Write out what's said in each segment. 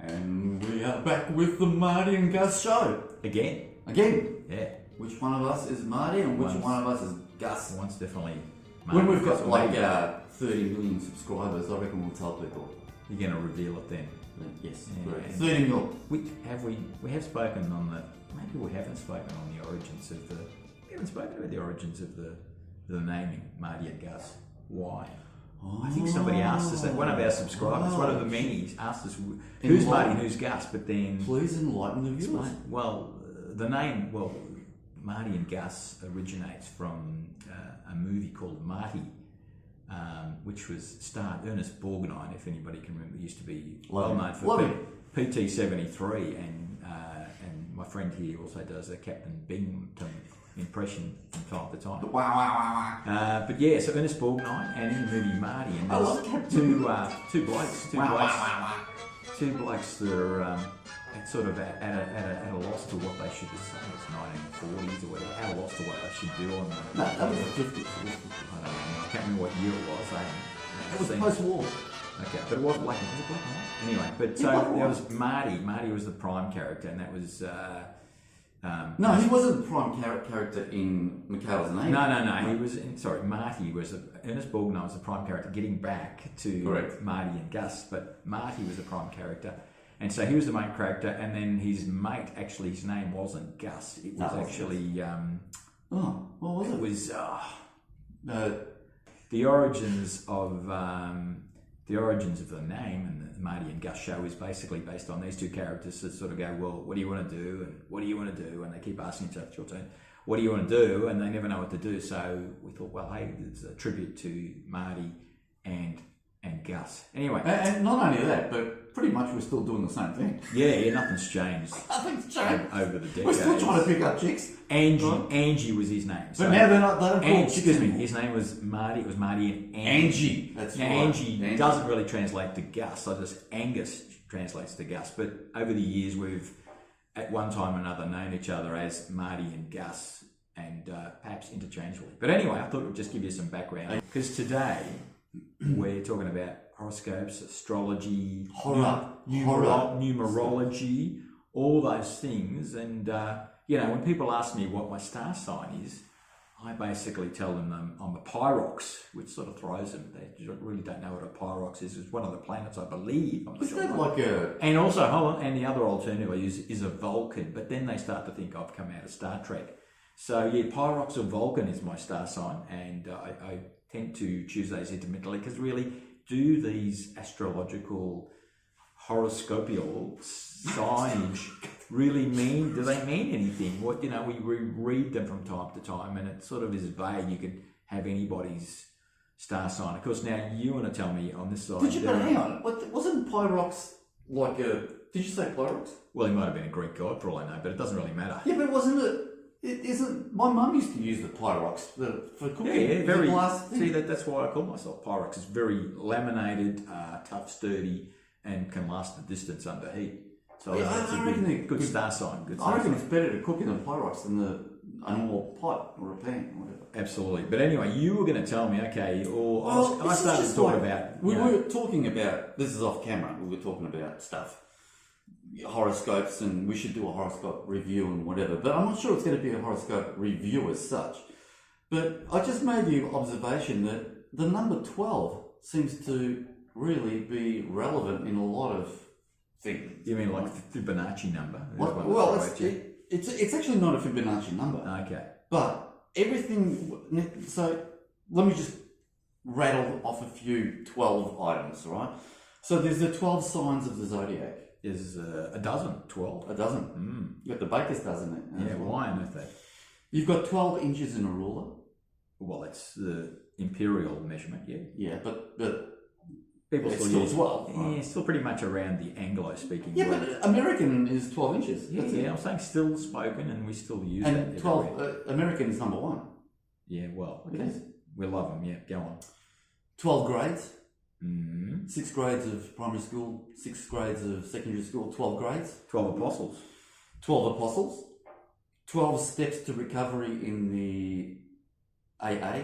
And we are back with the Marty and Gus show. Again? Yeah. Which one of us is Marty and which one of us is Gus? One's definitely Marty. When we've got like 30 million subscribers, I reckon we'll tell people. You're going to reveal it then? Yes. Yeah. 30 mil. We have spoken on the... Maybe we haven't spoken on the origins of the... We haven't spoken about the origins of the naming, Marty and Gus. Why? I think somebody asked us that. One of our subscribers, one of the many, asked us who's Marty and who's Gus, but then... Please enlighten the viewers. Well, the name, Marty and Gus originates from a movie called Marty, which was starred Ernest Borgnine, if anybody can remember. He used to be well known for PT73, and my friend here also does a Captain Binghamton impression from time to time. Wow. But yeah, so Ernest Borgnine, and in the movie Marty, and there's two blokes that are sort of at a loss to what they should say. It's 1940s or whatever, at a loss to what they should do on the... No, that was the 50s. I don't know, I can't remember what year it was. It was post-war. Okay, but it was black and white? Anyway, but so there was Marty. Marty was the prime character, and that was... no, he wasn't the prime character in Mikhail's name. No. He was... Marty was... Ernest Borgnine was the prime character, getting back to Marty and Gus, but Marty was the prime character. And so he was the main character, and then his mate, actually, his name wasn't Gus. It was actually... what was it? It was... the origins of the name, and the Marty and Gus show is basically based on these two characters that sort of go, well, what do you want to do? And what do you want to do? And they keep asking each other, your turn. What do you want to do? And they never know what to do. So we thought, well, hey, it's a tribute to Marty and Gus. Anyway. And not only that, but pretty much we're still doing the same thing. Yeah, nothing's changed. Nothing's changed. Over the decades. We're still trying to pick up chicks. Angie was his name. So, but now they don't call excuse me, his name was Marty. It was Marty and Angie. That's right. Angie doesn't really translate to Gus. So just Angus translates to Gus. But over the years, we've at one time or another known each other as Marty and Gus, and perhaps interchangeably. But anyway, I thought it would just give you some background, because today we're talking about horoscopes, astrology, numerology, all those things. And, when people ask me what my star sign is, I basically tell them I'm a Pyrox, which sort of throws them. They really don't know what a Pyrox is. It's one of the planets, I believe. I'm not is sure that like a... And also, hold on, and the other alternative is a Vulcan, but then they start to think I've come out of Star Trek. So, yeah, Pyrox or Vulcan is my star sign, and I tend to choose those intermittently, because really, do these astrological horoscopial signage really mean, do they mean anything? What, we read them from time to time, and it sort of is vague. You could have anybody's star sign. Of course, now you want to tell me on this side. But hang on, wasn't Pyrox like a... Did you say Pyrox? Well, he might have been a Greek god for all I know, but it doesn't really matter. Yeah, but wasn't it... It isn't. My mum used to use the Pyrox for cooking. Yeah, very. See, that's why I call myself Pyrox. It's very laminated, tough, sturdy, and can last a distance under heat. So that's a good star sign. I reckon it's better to cook in a Pyrox than a normal pot or a pan or whatever. Absolutely. But anyway, you were going to tell me, okay, I started to talk about... We were talking about... This is off camera. We were talking about stuff. Horoscopes, and we should do a horoscope review and whatever, but I'm not sure it's going to be a horoscope review as such. But I just made the observation that the number 12 seems to really be relevant in a lot of things. You mean like the Fibonacci number? Well, it's actually not a Fibonacci number. Okay. But everything... So let me just rattle off a few 12 items, right? So there's the 12 signs of the zodiac. There's a dozen, 12. A dozen. You've got the baker's dozen. Yeah, why on earth that? You've got 12 inches in a ruler. Well, it's the imperial measurement, yeah. Yeah, but people it's still use 12. Right? Yeah, still pretty much around the Anglo-speaking Yeah, word. but American is 12 inches. Yeah, I'm saying still spoken, and we still use it. And 12, American is number 1. Yeah, well, okay. We love them, yeah, go on. 12 grades. Mm-hmm. 6 grades of primary school, 6 grades of secondary school, 12 grades. 12 apostles. 12 apostles. 12 steps to recovery in the AA,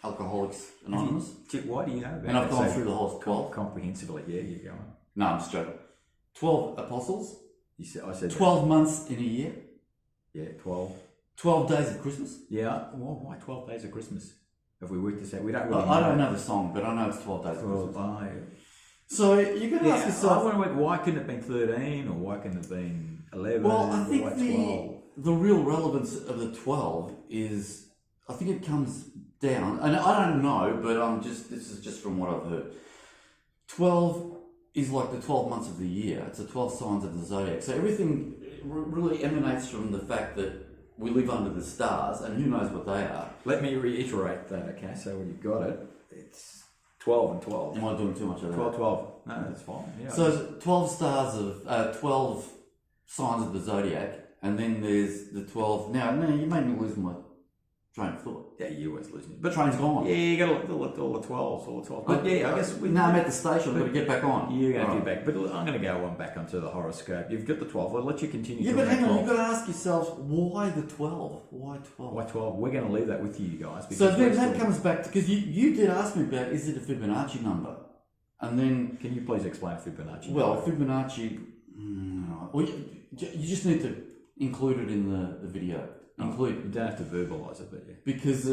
Alcoholics Anonymous. Why do you know about And I've gone through the whole 12. Comprehensively, yeah, you're going. No, I'm just joking. 12 apostles, I said 12 months in a year, Yeah, 12. 12 days of Christmas. Yeah, well, why 12 days of Christmas? Have we worked this out? We don't really I don't know the song, but I know it's 12 days of 12 Christmas. by... So you're going to ask I yourself, want to work, why couldn't it have been 13 or why couldn't it have been 11 well, I or think why 12? the real relevance of the 12 is, I think it comes down, and I don't know, but this is just from what I've heard. 12 is like the 12 months of the year. It's the 12 signs of the zodiac. So everything really emanates from the fact that we live under the stars, and who knows what they are. Let me reiterate that, okay? So when you've got it, it's 12 and 12. Am I doing too much of that? 12, 12. No, that's fine. Yeah, So 12 stars of 12 signs of the zodiac, and then there's the 12. Now, you made me lose my train of thought. yeah, you always losing. But train's gone. Yeah, you got to look at all the 12s, all the 12s. But yeah, I guess... Now I'm at the station, I've got to get back on. You're going to All get right. back. But I'm going to go on back onto the horoscope. You've got the 12. I'll let you continue. Yeah, to but hang on, 12. you've got to ask yourself, why the 12? Why 12? Why 12? We're going to leave that with you guys. So because then we're that still- comes back to, because you did ask me about, is it a Fibonacci number? And then, Can you please explain Fibonacci? well, Fibonacci, well, you just need to include it in the video. Include You don't have to verbalise it, but yeah. because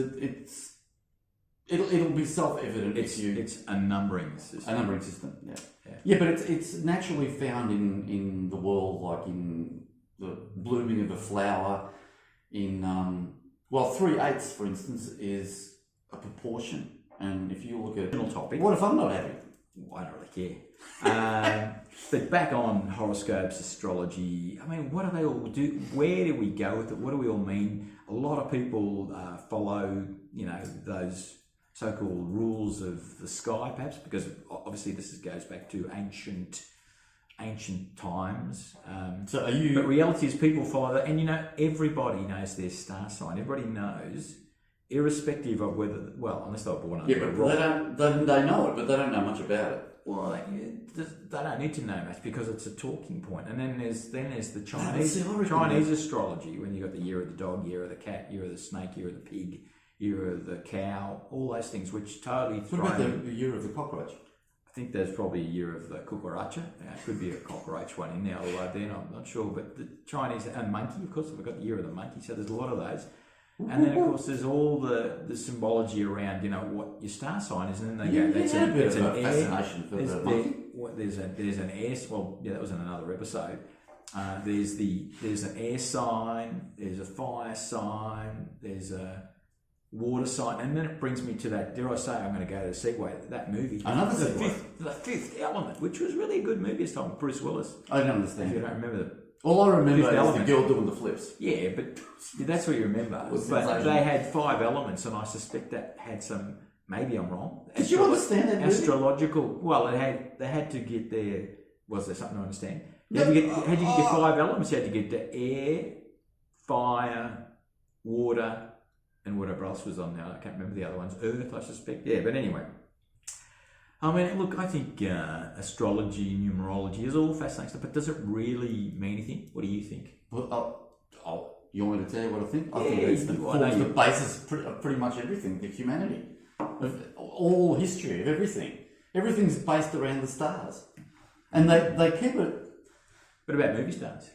it'll be self-evident if you... It's a numbering system. A numbering system, yeah. Yeah. Yeah, but it's naturally found in the world, like in the blooming of a flower, in, 3/8, for instance, is a proportion. And if you look at... Topic. What if I'm not happy? I don't really care. But back on horoscopes, astrology, I mean, what do they all do? Where do we go with it? What do we all mean? A lot of people follow, those so-called rules of the sky, perhaps, because obviously this goes back to ancient times. So are you... But reality is people follow that, and everybody knows their star sign. Everybody knows, irrespective of whether, unless they were born under Yeah, a but rock. they know it, but they don't know much about it. Well, they don't need to know much because it's a talking point. And then there's the Chinese see, I reckon Chinese astrology, when you got the year of the dog, year of the cat, year of the snake, year of the pig, year of the cow, all those things which totally What about the year of the cockroach? I think there's probably a year of the cucaracha. It could be a cockroach one in there, although then I'm not sure. But the Chinese, and monkey, of course, we've got the year of the monkey, so there's a lot of those. And then, of course, there's all the symbology around, what your star sign is, and then they go, that's a bit it's of an a air. fascination for There's, the monkey. there's an air. Well, yeah, that was in another episode. There's an air sign. There's a fire sign. There's a water sign, and then it brings me to that. Dare I say, I'm going to go to the segue. That movie, Another the segue. the Fifth Element, which was really a good movie this time with Bruce Willis. I don't If understand. you don't remember the All I remember Fifth is Element. the girl doing the flips. Yeah, but that's what you remember. Was But sensational. they had 5 elements, and I suspect that had some. Maybe I'm wrong. Did you understand that movie? Astrological. Well, they had to get their. Was there something to understand? No, Had to get your 5 elements. You had to get the air, fire, water, and whatever else was on there. I can't remember the other ones. Earth, I suspect. Yeah, but anyway. I mean, look, I think astrology, numerology is all fascinating stuff, but does it really mean anything? What do you think? Well, you want me to tell you what I think? I think Yeah, it's I know the basis of pretty much everything, the humanity. Of all history, of everything. Everything's based around the stars. And they keep it... What about movie stars?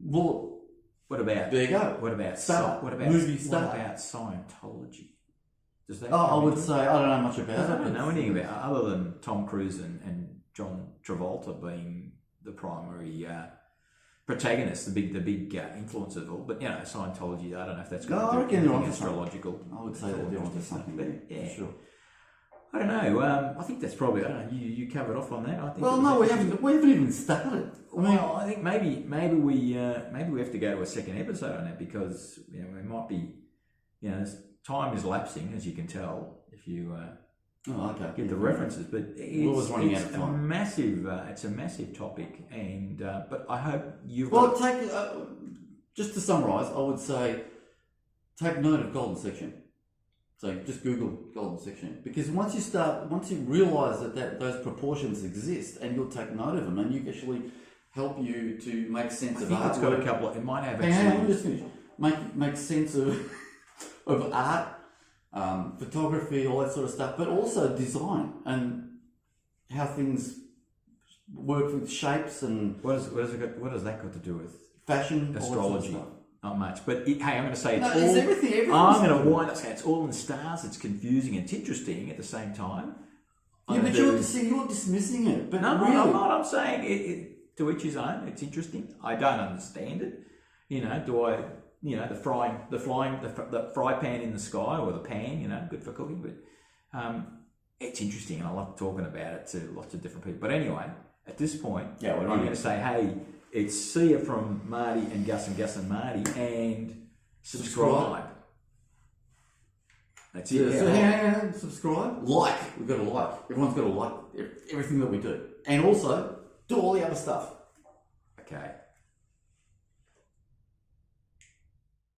Well, What about there you go. What about Star. What about Movie star. What about Scientology? Does that? I come would into it? say, I don't know much about Because it. I don't know anything about other than Tom Cruise and John Travolta being the primary protagonists, the big influence of it all. But Scientology. I don't know if that's No, I got to do reckon with they're anything onto something. astrological. I would say It's that all they're onto interesting something, stuff, but yeah, for sure. I don't know. I think that's probably. I don't know. You covered off on that. I think. Well, it was no, we interesting. haven't even started. I mean, Well, I think maybe we have to go to a second episode on that because we might be time is lapsing, as you can tell if you okay. get the references. But was running out of it's time. it's a massive topic, and but I hope you've Well, got. just to summarise, I would say take note of golden section. So just Google golden section, because once you realise that those proportions exist, and you'll take note of them, and you actually help you to make sense I of think art. it's got a couple. It might have Hang on, let me actually. just finish. Make sense of of art, photography, all that sort of stuff, but also design and how things work with shapes and What has that got to do with fashion, astrology? all that sort of stuff. Not much. But hey, I'm going to say it's No, all. it's everything. I'm going to wind up saying it's all in stars. It's confusing and it's interesting at the same time. Yeah, but you're dismissing it. But No, really, I'm not. I'm saying to each his own. It's interesting. I don't understand it. Do I? The fry pan in the sky or the pan. Good for cooking, but it's interesting, and I love talking about it to lots of different people. But anyway, at this point, yeah, I'm going to say, hey, it's see you from Marty and Gus and Marty, and subscribe. That's it. So hang on, subscribe, like. We've got to like. Everyone's got to like everything that we do, and also do all the other stuff. Okay.